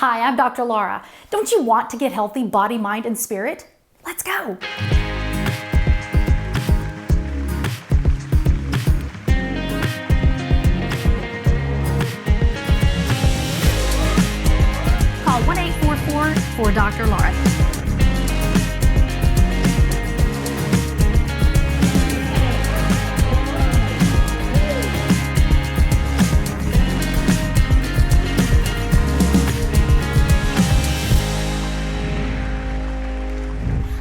Hi, I'm Dr. Laura. Don't you want to get healthy body, mind, and spirit? Let's go. Call 1-844-4Dr. Laura.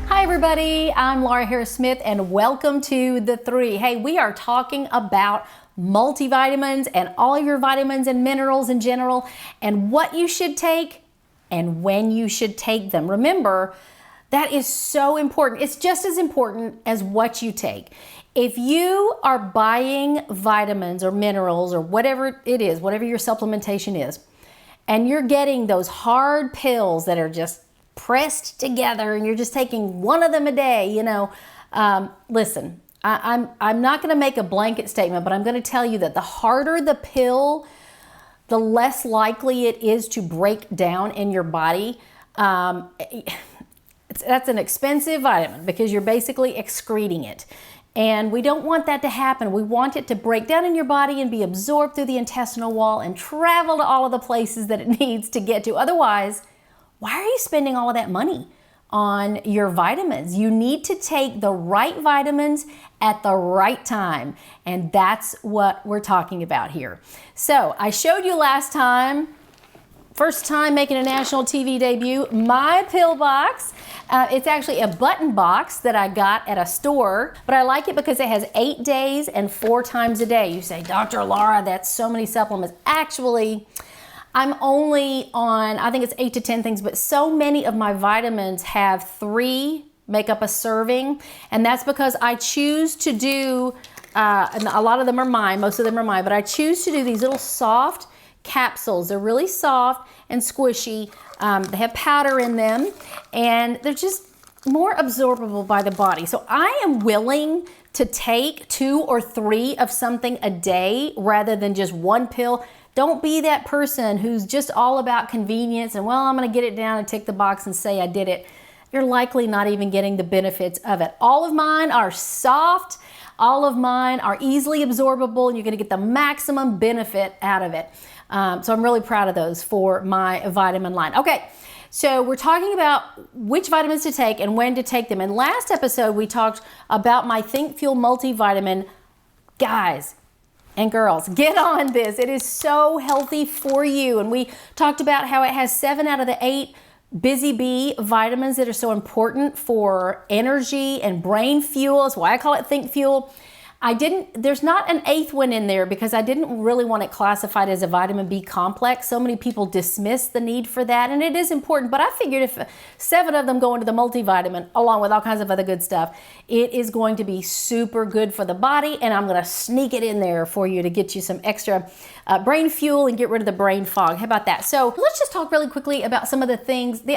Hi everybody, I'm Laura Harris-Smith and welcome to theTHREE. Hey, we are talking about multivitamins and all of your vitamins and minerals in general and what you should take and when you should take them. Remember, that is so important. It's just as important as what you take. If you are buying vitamins or minerals or whatever it is, whatever your supplementation is, and you're getting those hard pills that are just pressed together and you're just taking one of them a day, listen, I'm not going to make a blanket statement, but I'm going to tell you that the harder the pill, the less likely it is to break down in your body. That's an expensive vitamin because you're basically excreting it. And we don't want that to happen. We want it to break down in your body and be absorbed through the intestinal wall and travel to all of the places that it needs to get to. Otherwise, why are you spending all of that money on your vitamins? You need to take the right vitamins at the right time. And that's what we're talking about here. So I showed you last time, first time making a national TV debut, my pill box. It's actually a button box that I got at a store, but I like it because it has 8 days and 4 times a day. You say, Dr. Laura, that's so many supplements. Actually, I'm only on, I think it's 8 to 10 things, but so many of my vitamins have 3 make up a serving. And that's because I choose to do, and a lot of them are mine, most of them are mine, but I choose to do these little soft capsules. They're really soft and squishy. They have powder in them and they're just more absorbable by the body. So I am willing to take 2 or 3 of something a day rather than just one pill. Don't be that person who's just all about convenience and, well, I'm going to get it down and tick the box and say I did it. You're likely not even getting the benefits of it. All of mine are soft. All of mine are easily absorbable, and you're going to get the maximum benefit out of it. So I'm really proud of those for my vitamin line. Okay, so we're talking about which vitamins to take and when to take them. In last episode, we talked about my Think Fuel multivitamin. Guys and girls, get on this. It is so healthy for you. And we talked about how it has 7 out of the 8 busy bee vitamins that are so important for energy and brain fuel. That's why I call it Think Fuel. There's not an 8th one in there because I didn't really want it classified as a vitamin B complex. So many people dismiss the need for that, and it is important, but I figured if 7 of them go into the multivitamin along with all kinds of other good stuff, it is going to be super good for the body, and I'm gonna sneak it in there for you to get you some extra brain fuel and get rid of the brain fog. How about that? So let's just talk really quickly about some of the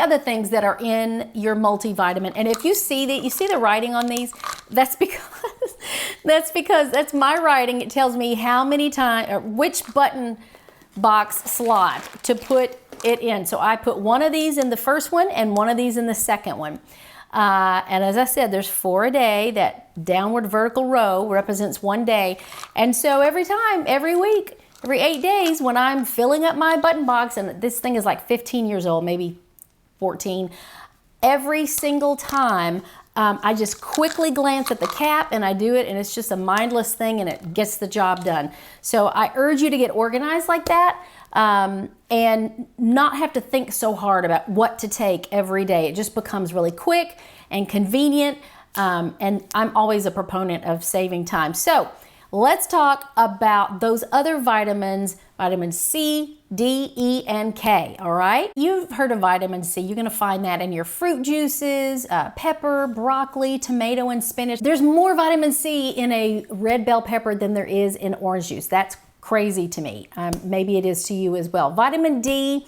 other things that are in your multivitamin. And if you see the writing on these, that's because that's my writing. It tells me how many times, which button box slot to put it in. So I put one of these in the first one and one of these in the second one. And as I said, there's 4 a day. That downward vertical row represents 1 day. And so every week, every 8 days, when I'm filling up my button box, and this thing is like 15 years old, maybe 14, every single time, I just quickly glance at the cap and I do it, and it's just a mindless thing and it gets the job done. So I urge you to get organized like that and not have to think so hard about what to take every day. It just becomes really quick and convenient, and I'm always a proponent of saving time. So let's talk about those other vitamins, vitamin C, D, E, and K, all right? You've heard of vitamin C. You're gonna find that in your fruit juices, pepper, broccoli, tomato, and spinach. There's more vitamin C in a red bell pepper than there is in orange juice. That's crazy to me. Maybe it is to you as well. Vitamin D,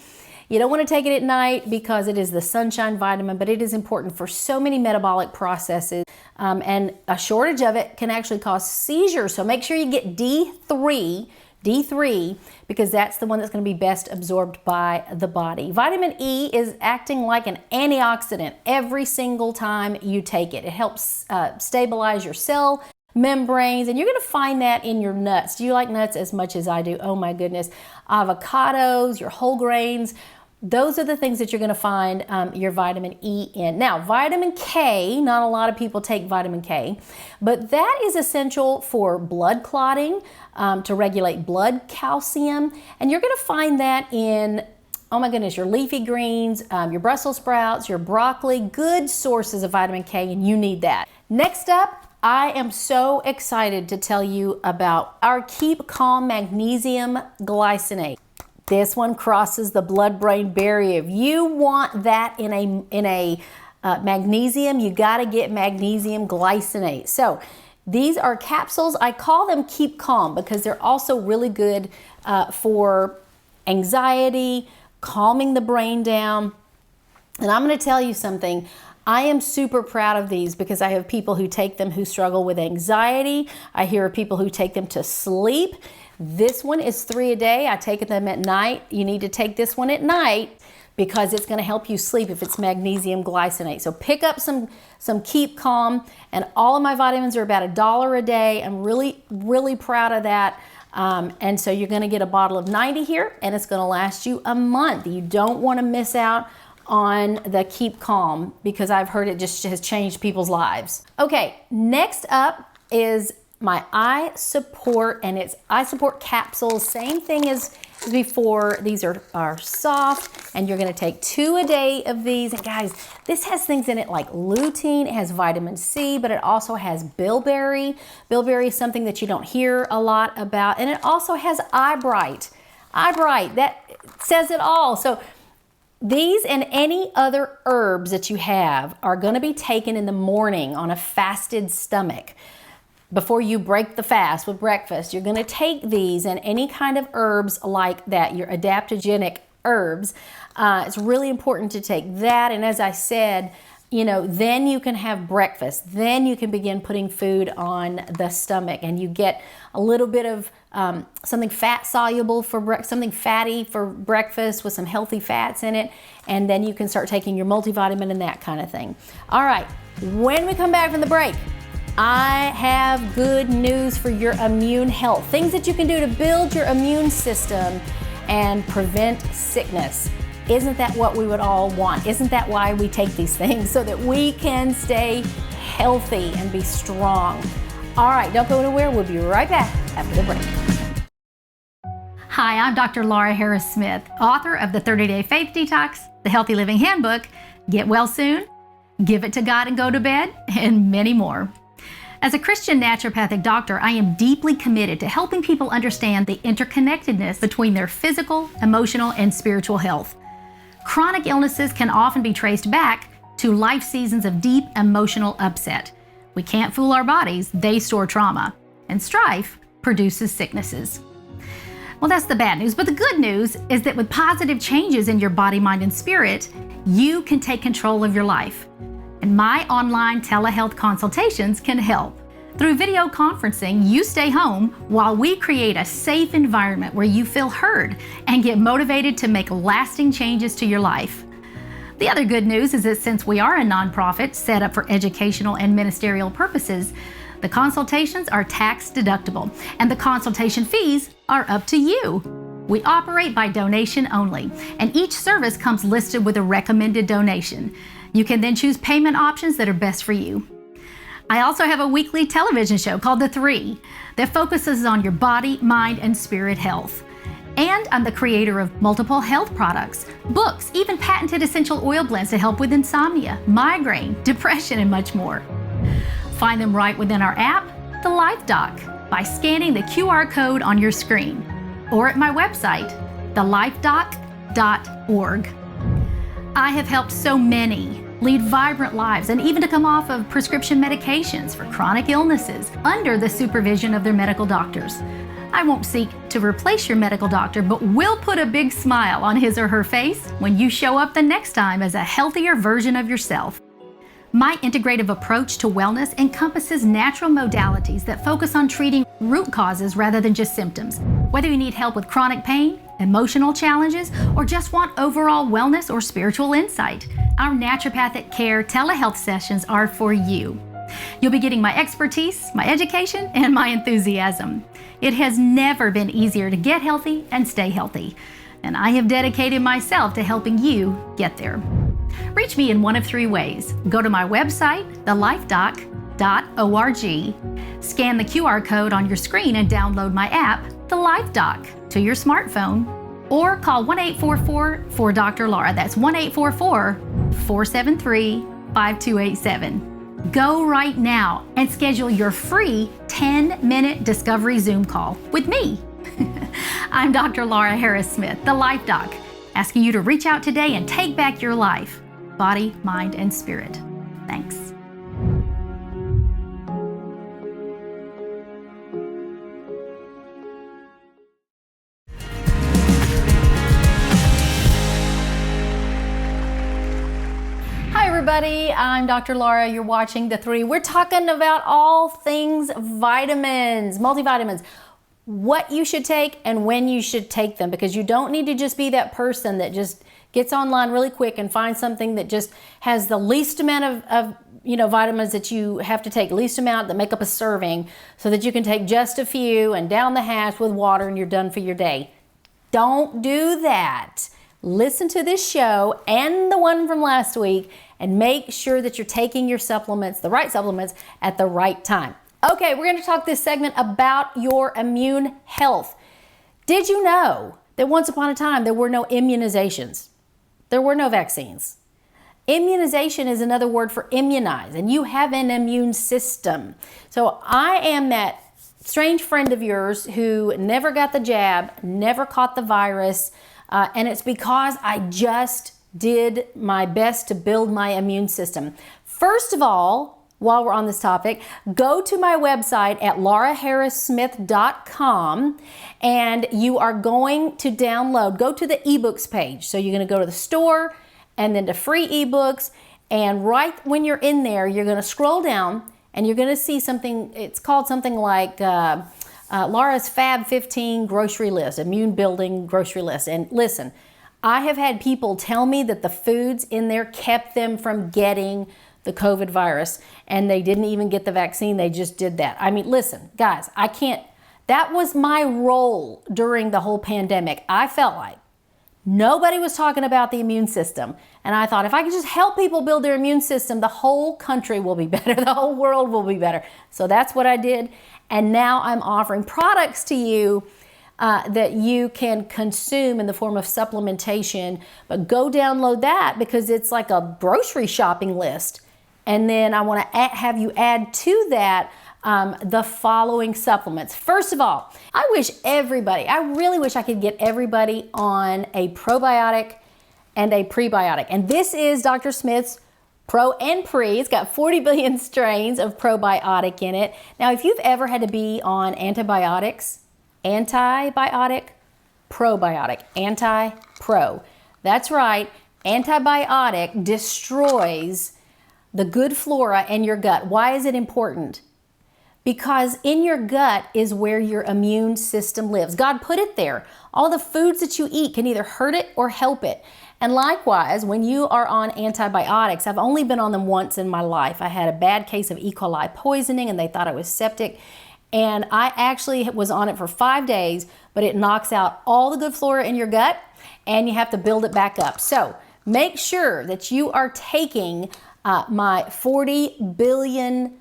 you don't want to take it at night because it is the sunshine vitamin, but it is important for so many metabolic processes, and a shortage of it can actually cause seizures. So make sure you get D3 D3, because that's the one that's going to be best absorbed by the body. Vitamin E is acting like an antioxidant every single time you take it. It helps stabilize your cell membranes, and you're going to find that in your nuts. Do you like nuts as much as I do? Oh my goodness. Avocados, your whole grains, those are the things that you're going to find your vitamin E in. Now, vitamin K, not a lot of people take vitamin K, but that is essential for blood clotting, to regulate blood calcium, and you're going to find that in, oh my goodness, your leafy greens, your Brussels sprouts, your broccoli, good sources of vitamin K, and you need that. Next up, I am so excited to tell you about our Keep Calm Magnesium Glycinate. This one crosses the blood-brain barrier. If you want that in a magnesium, you got to get magnesium glycinate. So these are capsules. I call them Keep Calm because they're also really good for anxiety, calming the brain down. And I'm going to tell you something. I am super proud of these because I have people who take them who struggle with anxiety. I hear of people who take them to sleep. This one is 3 a day. I take them at night. You need to take this one at night because it's going to help you sleep if it's magnesium glycinate. So pick up some Keep Calm, and all of my vitamins are about $1 a day. I'm really, really proud of that. And so you're going to get a bottle of 90 here, and it's going to last you a month. You don't want to miss out on the Keep Calm because I've heard it just has changed people's lives. Okay, next up is my eye support, and it's eye support capsules. Same thing as before. These are soft, and you're going to take 2 a day of these. And guys, this has things in it like lutein. It has vitamin C, but it also has bilberry. Bilberry is something that you don't hear a lot about, and it also has eye bright. Eye bright, that says it all. So these and any other herbs that you have are going to be taken in the morning on a fasted stomach. Before you break the fast with breakfast, you're going to take these and any kind of herbs like that, your adaptogenic herbs. It's really important to take that. And as I said, then you can have breakfast. Then you can begin putting food on the stomach, and you get a little bit of something fat soluble for something fatty for breakfast with some healthy fats in it. And then you can start taking your multivitamin and that kind of thing. All right, when we come back from the break, I have good news for your immune health. Things that you can do to build your immune system and prevent sickness. Isn't that what we would all want? Isn't that why we take these things? So that we can stay healthy and be strong. All right, don't go anywhere. We'll be right back after the break. Hi, I'm Dr. Laura Harris Smith, author of the 30-Day Faith Detox, the Healthy Living Handbook, Get Well Soon, Give It to God and Go to Bed, and many more. As a Christian naturopathic doctor, I am deeply committed to helping people understand the interconnectedness between their physical, emotional, and spiritual health. Chronic illnesses can often be traced back to life seasons of deep emotional upset. We can't fool our bodies, they store trauma. And strife produces sicknesses. Well, that's the bad news, but the good news is that with positive changes in your body, mind, and spirit, you can take control of your life. And my online telehealth consultations can help. Through video conferencing, you stay home while we create a safe environment where you feel heard and get motivated to make lasting changes to your life. The other good news is that since we are a nonprofit set up for educational and ministerial purposes, the consultations are tax deductible and the consultation fees are up to you. We operate by donation only, and each service comes listed with a recommended donation. You can then choose payment options that are best for you. I also have a weekly television show called theTHREE that focuses on your body, mind, and spirit health. And I'm the creator of multiple health products, books, even patented essential oil blends to help with insomnia, migraine, depression, and much more. Find them right within our app, The Life Doc, by scanning the QR code on your screen, or at my website, thelifedoc.org. I have helped so many lead vibrant lives and even to come off of prescription medications for chronic illnesses under the supervision of their medical doctors. I won't seek to replace your medical doctor, but will put a big smile on his or her face when you show up the next time as a healthier version of yourself. My integrative approach to wellness encompasses natural modalities that focus on treating root causes rather than just symptoms. Whether you need help with chronic pain, emotional challenges, or just want overall wellness or spiritual insight, our naturopathic care telehealth sessions are for you. You'll be getting my expertise, my education, and my enthusiasm. It has never been easier to get healthy and stay healthy, and I have dedicated myself to helping you get there. Reach me in one of three ways. Go to my website, thelifedoc.org, scan the QR code on your screen and download my app, The Life Doc, to your smartphone, or call 1-844-4-Dr. That's 1-844-473-5287. Go right now and schedule your free 10-minute discovery Zoom call with me. I'm Dr. Laura Harris-Smith, The Life Doc, asking you to reach out today and take back your life, body, mind, and spirit. Thanks. Hi everybody, I'm Dr. Laura. You're watching theTHREE. We're talking about all things vitamins, multivitamins, what you should take and when you should take them, because you don't need to just be that person that just gets online really quick and finds something that just has the least amount of vitamins that you have to take, least amount that make up a serving, so that you can take just a few and down the hatch with water and you're done for your day. Don't do that. Listen to this show and the one from last week and make sure that you're taking your supplements, the right supplements, at the right time. Okay, we're going to talk this segment about your immune health. Did you know that once upon a time there were no immunizations? There were no vaccines. Immunization is another word for immunize, and you have an immune system. So I am that strange friend of yours who never got the jab, never caught the virus, and it's because I just did my best to build my immune system. First of all, while we're on this topic, go to my website at lauraharrissmith.com and you are going to go to the ebooks page. So you're going to go to the store and then to free ebooks, and right when you're in there, you're going to scroll down and you're going to see something. It's called something like Laura's Fab 15 grocery list, immune building grocery list. And listen, I have had people tell me that the foods in there kept them from getting the COVID virus, and they didn't even get the vaccine. They just did that. I mean, listen, guys, that was my role during the whole pandemic. I felt like nobody was talking about the immune system. And I thought, if I could just help people build their immune system, the whole country will be better. The whole world will be better. So that's what I did. And now I'm offering products to you that you can consume in the form of supplementation. But go download that, because it's like a grocery shopping list. And then I want to have you add to that the following supplements. First of all, I really wish I could get everybody on a probiotic and a prebiotic. And this is Dr. Smith's Pro and Pre. It's got 40 billion strains of probiotic in it. Now, if you've ever had to be on antibiotic, probiotic, anti-pro. That's right, antibiotic destroys the good flora in your gut. Why is it important? Because in your gut is where your immune system lives. God put it there. All the foods that you eat can either hurt it or help it. And likewise, when you are on antibiotics, I've only been on them once in my life. I had a bad case of E. coli poisoning and they thought I was septic. And I actually was on it for 5 days, but it knocks out all the good flora in your gut and you have to build it back up. So make sure that you are taking my 40 billion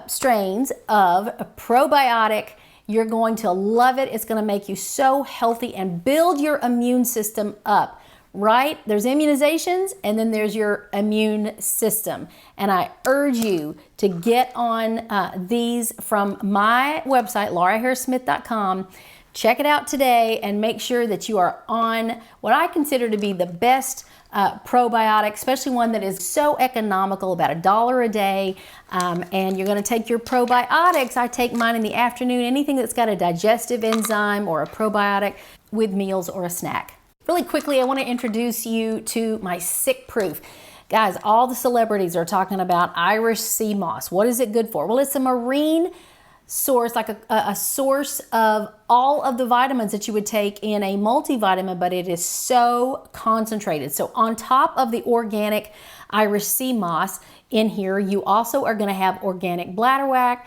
strains of probiotic. You're going to love it. It's going to make you so healthy and build your immune system up, right? There's immunizations and then there's your immune system. And I urge you to get on these from my website, lauraharrissmith.com. Check it out today and make sure that you are on what I consider to be the best probiotic, especially one that is so economical, about $1 a day. And you're going to take your probiotics. I take mine in the afternoon, anything that's got a digestive enzyme or a probiotic with meals or a snack. Really quickly, I want to introduce you to my sick proof. Guys, all the celebrities are talking about Irish sea moss. What is it good for? Well, it's a marine source, like a source of all of the vitamins that you would take in a multivitamin, but it is so concentrated. So on top of the organic Irish sea moss in here, you also are going to have organic bladderwrack,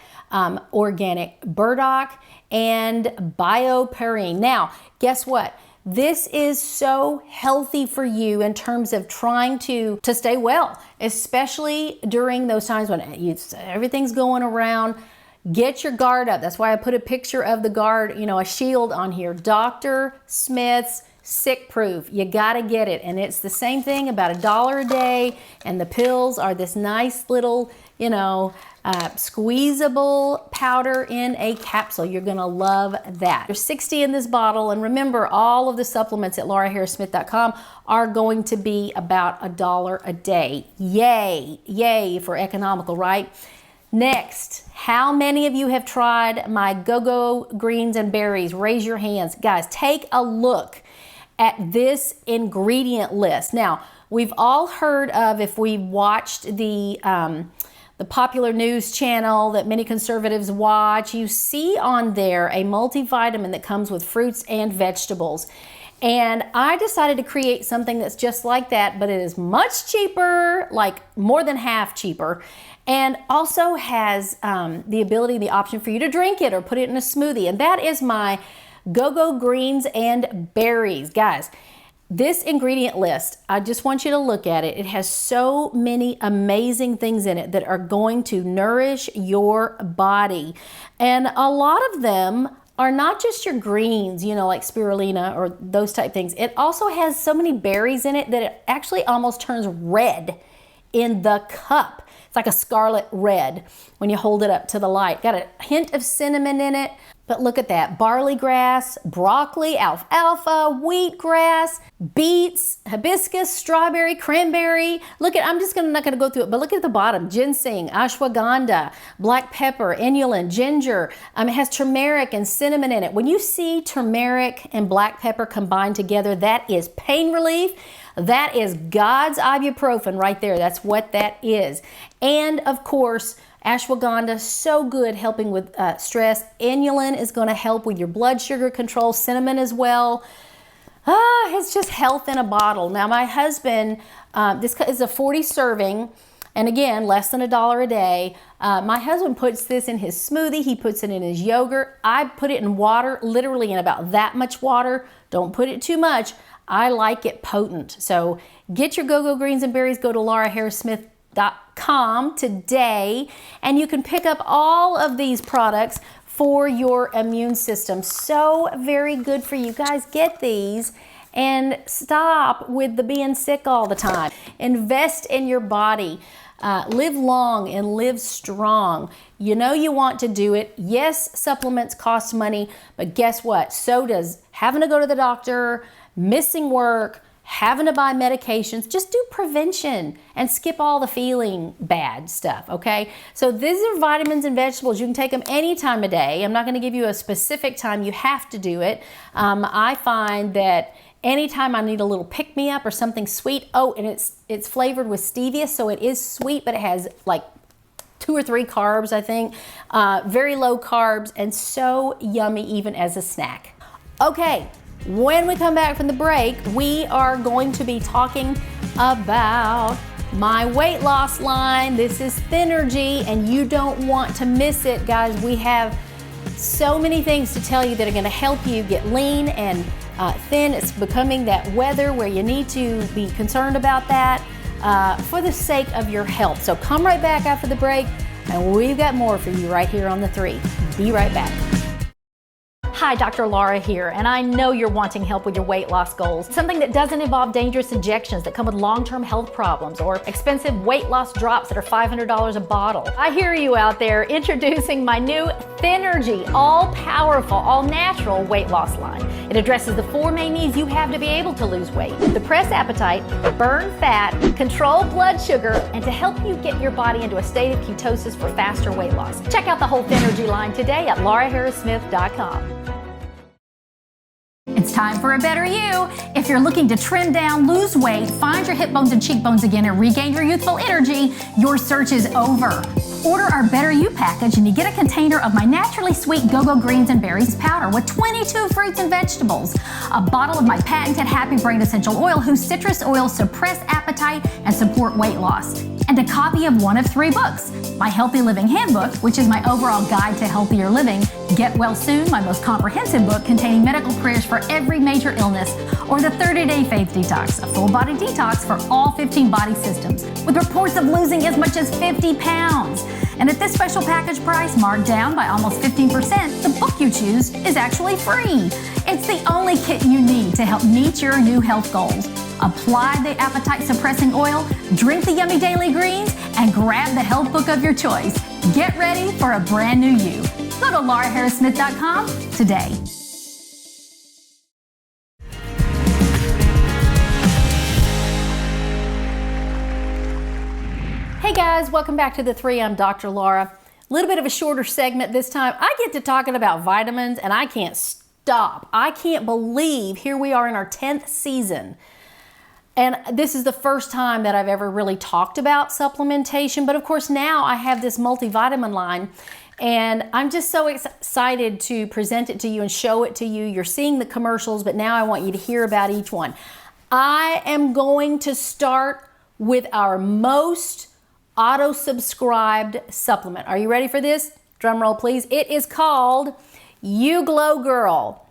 organic burdock, and bioperine. Now, guess what? This is so healthy for you in terms of trying to stay well, especially during those times when everything's going around. Get your guard up. That's why I put a picture of the guard, a shield on here. Dr. Smith's Sick Proof. You got to get it. And it's the same thing, about $1 a day. And the pills are this nice little, squeezable powder in a capsule. You're going to love that. There's 60 in this bottle. And remember, all of the supplements at lauraharrissmith.com are going to be about $1 a day. Yay. Yay for economical, right? Next, how many of you have tried my Go-Go Greens and Berries? Raise your hands. Guys, take a look at this ingredient list. Now, we've all heard of, if we watched the popular news channel that many conservatives watch, you see on there a multivitamin that comes with fruits and vegetables. And I decided to create something that's just like that, but it is much cheaper, like more than half cheaper, and also has the ability, the option for you to drink it or put it in a smoothie. And that is my Go-Go Greens and Berries. Guys, this ingredient list, I just want you to look at it. It has so many amazing things in it that are going to nourish your body. And a lot of them are not just your greens, like spirulina or those type things. It also has so many berries in it that it actually almost turns red in the cup. It's like a scarlet red when you hold it up to the light. Got a hint of cinnamon in it. But look at that, barley grass, broccoli, alfalfa, wheatgrass, beets, hibiscus, strawberry, cranberry. Look at, I'm just not gonna go through it, but look at the bottom, ginseng, ashwagandha, black pepper, inulin, ginger. It has turmeric and cinnamon in it. When you see turmeric and black pepper combined together, that is pain relief. That is God's ibuprofen right there. That's what that is. And of course, ashwagandha, so good helping with stress. Inulin is going to help with your blood sugar control. Cinnamon as well. It's just health in a bottle. Now my husband, this is a 40 serving, and again, less than $1 a day. My husband puts this in his smoothie. He puts it in his yogurt. I put it in water, literally in about that much water. Don't put it too much. I like it potent. So get your Go-Go Greens and Berries. Go to lauraharrissmith.com today, and you can pick up all of these products for your immune system. So very good for you. Guys, get these and stop with the being sick all the time. Invest in your body. Live long and live strong. You know you want to do it. Yes, supplements cost money, but guess what? So does having to go to the doctor, missing work, having to buy medications. Just do prevention and skip all the feeling bad stuff, okay? So these are vitamins and vegetables. You can take them any time of day. I'm not going to give you a specific time you have to do it. I find that anytime I need a little pick-me-up or something sweet, and it's flavored with stevia, so it is sweet, but it has like 2 or 3 carbs, I think. Very low carbs and so yummy even as a snack. Okay. When we come back from the break, we are going to be talking about my weight loss line. This is theNRGY, and you don't want to miss it, guys. We have so many things to tell you that are going to help you get lean and thin. It's becoming that weather where you need to be concerned about that for the sake of your health. So come right back after the break, and we've got more for you right here on theTHREE. Be right back. Hi, Dr. Laura here, and I know you're wanting help with your weight loss goals. Something that doesn't involve dangerous injections that come with long-term health problems or expensive weight loss drops that are $500 a bottle. I hear you out there. Introducing my new theNRGY, all-powerful, all-natural weight loss line. It addresses the 4 main needs you have to be able to lose weight: suppress appetite, burn fat, control blood sugar, and to help you get your body into a state of ketosis for faster weight loss. Check out the whole theNRGY line today at lauraharrissmith.com. Time for a better you. If you're looking to trim down, lose weight, find your hip bones and cheekbones again, and regain your youthful energy, your search is over. Order our Better You package and you get a container of my naturally sweet go-go greens and berries powder with 22 fruits and vegetables, a bottle of my patented Happy Brain Essential Oil whose citrus oils suppress appetite and support weight loss, and a copy of one of 3 books: my Healthy Living Handbook, which is my overall guide to healthier living; Get Well Soon, my most comprehensive book containing medical prayers for every major illness; or the 30-Day Faith Detox, a full-body detox for all 15 body systems, with reports of losing as much as 50 pounds. And at this special package price, marked down by almost 15%, the book you choose is actually free. It's the only kit you need to help meet your new health goals. Apply the appetite-suppressing oil, drink the yummy daily greens, and grab the health book of your choice. Get ready for a brand new you. Go to lauraharrissmith.com today. Hey guys, welcome back to The Three. I'm Dr. Laura. A little bit of a shorter segment this time. I get to talking about vitamins and I can't stop. I can't believe here we are in our 10th season. And this is the first time that I've ever really talked about supplementation. But of course now I have this multivitamin line and I'm just so excited to present it to you and show it to you. You're seeing the commercials, but now I want you to hear about each one. I am going to start with our most auto-subscribed supplement. Are you ready for this? Drum roll, please. It is called You Glow Girl,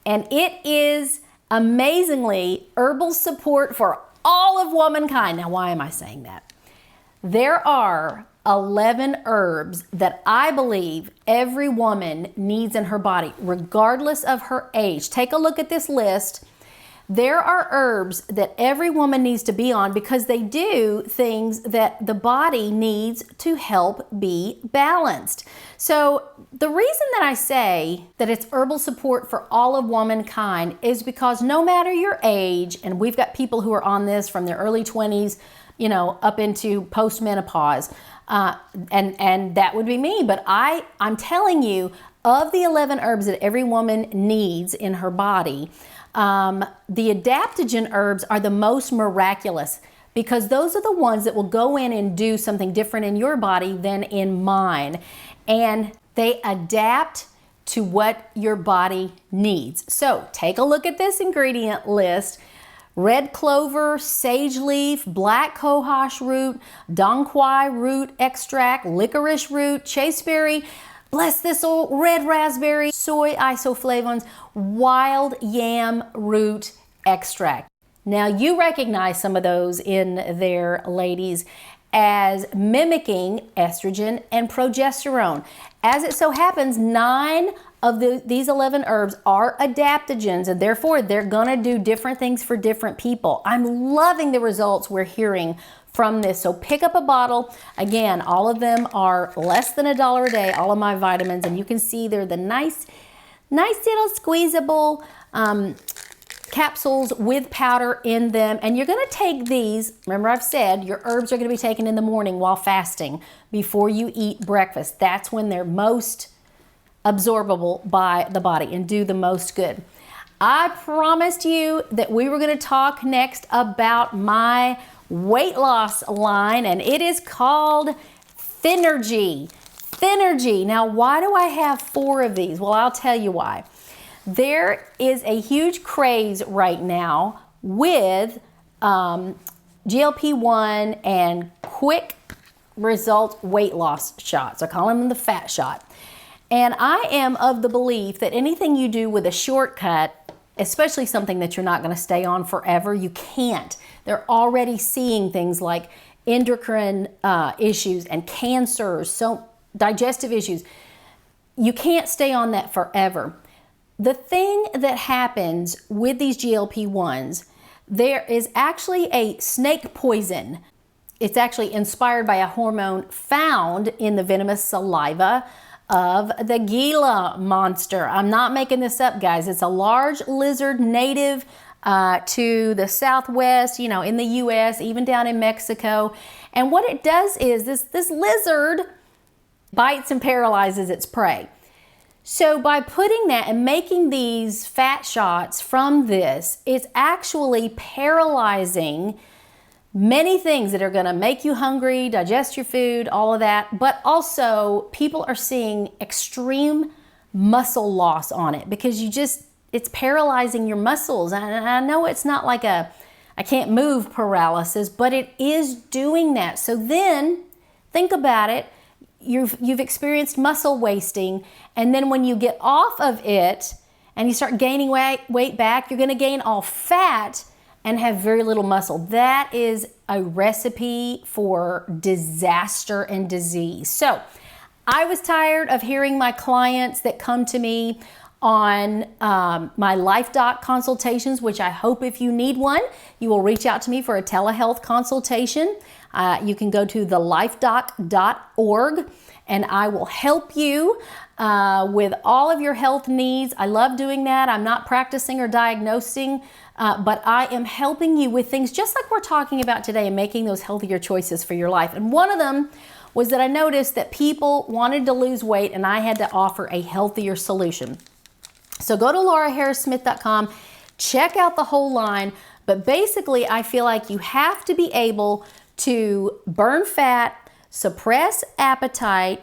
and it is amazingly herbal support for all of womankind. Now, why am I saying that? There are 11 herbs that I believe every woman needs in her body, regardless of her age. Take a look at this list. There are herbs that every woman needs to be on because they do things that the body needs to help be balanced. So the reason that I say that it's herbal support for all of womankind is because no matter your age, and we've got people who are on this from their early 20s, you know, up into postmenopause, and that would be me. But I'm telling you, of the 11 herbs that every woman needs in her body, the adaptogen herbs are the most miraculous because those are the ones that will go in and do something different in your body than in mine. And they adapt to what your body needs. So take a look at this ingredient list. Red clover, sage leaf, black cohosh root, dong quai root extract, licorice root, chasteberry, blessed thistle, red raspberry, soy isoflavones, wild yam root extract. Now you recognize some of those in there, ladies, as mimicking estrogen and progesterone. As it so happens, 9 of these 11 herbs are adaptogens, and therefore they're gonna do different things for different people. I'm loving the results we're hearing from this. So pick up a bottle. Again, all of them are less than $1 a day, all of my vitamins, and you can see they're the nice little squeezable capsules with powder in them. And you're gonna take these, remember I've said your herbs are gonna be taken in the morning while fasting before you eat breakfast. That's when they're most absorbable by the body and do the most good. I promised you that we were gonna talk next about my weight loss line, and it is called theNRGY. theNRGY. Now, why do I have 4 of these? Well, I'll tell you why. There is a huge craze right now with GLP-1 and quick result weight loss shots. I call them the fat shot. And I am of the belief that anything you do with a shortcut, especially something that you're not going to stay on forever, you can't. They're already seeing things like endocrine issues and cancers, so digestive issues. You can't stay on that forever. The thing that happens with these GLP-1s, there is actually a snake poison. It's actually inspired by a hormone found in the venomous saliva of the Gila monster. I'm not making this up, guys. It's a large lizard native to the Southwest, you know, in the US, even down in Mexico. And what it does is this lizard bites and paralyzes its prey. So by putting that and making these fat shots from this, it's actually paralyzing many things that are going to make you hungry, digest your food, all of that. But also people are seeing extreme muscle loss on it because it's paralyzing your muscles. And I know it's not like I can't move paralysis, but it is doing that. So then think about it. You've experienced muscle wasting, and then when you get off of it and you start gaining weight back, you're going to gain all fat and have very little muscle. That is a recipe for disaster and disease. So I was tired of hearing my clients that come to me on my LifeDoc consultations, which I hope if you need one, you will reach out to me for a telehealth consultation. You can go to thelifedoc.org and I will help you with all of your health needs. I love doing that. I'm not practicing or diagnosing, but I am helping you with things just like we're talking about today and making those healthier choices for your life. And one of them was that I noticed that people wanted to lose weight and I had to offer a healthier solution. So go to lauraharrissmith.com, check out the whole line, but basically I feel like you have to be able to burn fat, suppress appetite,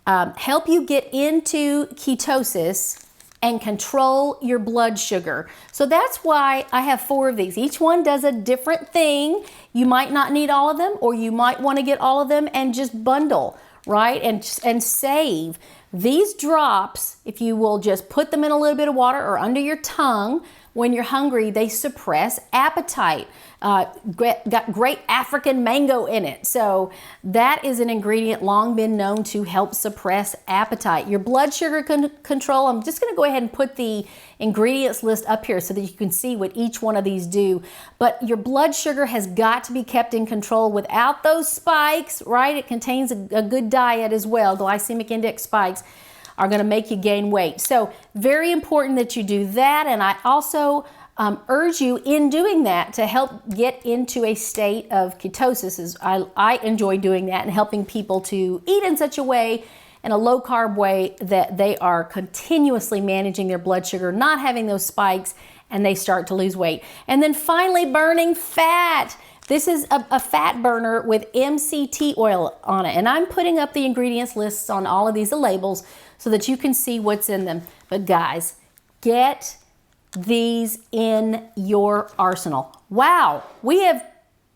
help you get into ketosis, and control your blood sugar. So that's why I have 4 of these. Each one does a different thing. You might not need all of them, or you might want to get all of them and just bundle, right? And save. These drops, if you will just put them in a little bit of water or under your tongue when you're hungry, they suppress appetite. Got great African mango in it. So that is an ingredient long been known to help suppress appetite. Your blood sugar control, I'm just going to go ahead and put the ingredients list up here so that you can see what each one of these do. But your blood sugar has got to be kept in control without those spikes, right? It contains a good diet as well. Glycemic index spikes are going to make you gain weight. So very important that you do that. And I also urge you in doing that to help get into a state of ketosis. I enjoy doing that and helping people to eat in such a way, in a low carb way, that they are continuously managing their blood sugar, not having those spikes, and they start to lose weight. And then finally, burning fat. This is a fat burner with MCT oil on it. And I'm putting up the ingredients lists on all of these labels so that you can see what's in them. But guys, get these in your arsenal. Wow, we have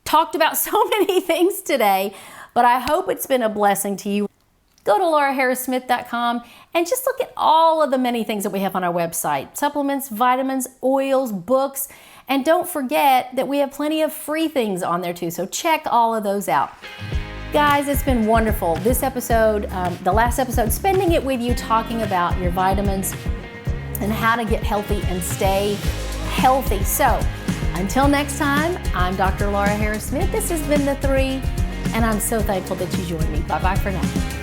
talked about so many things today, but I hope it's been a blessing to you. Go to lauraharrissmith.com and just look at all of the many things that we have on our website. Supplements, vitamins, oils, books, and don't forget that we have plenty of free things on there too, so check all of those out. Guys, it's been wonderful. This episode, the last episode, spending it with you talking about your vitamins and how to get healthy and stay healthy. So until next time, I'm Dr. Laura Harris Smith. This has been The Three, and I'm so thankful that you joined me. Bye-bye for now.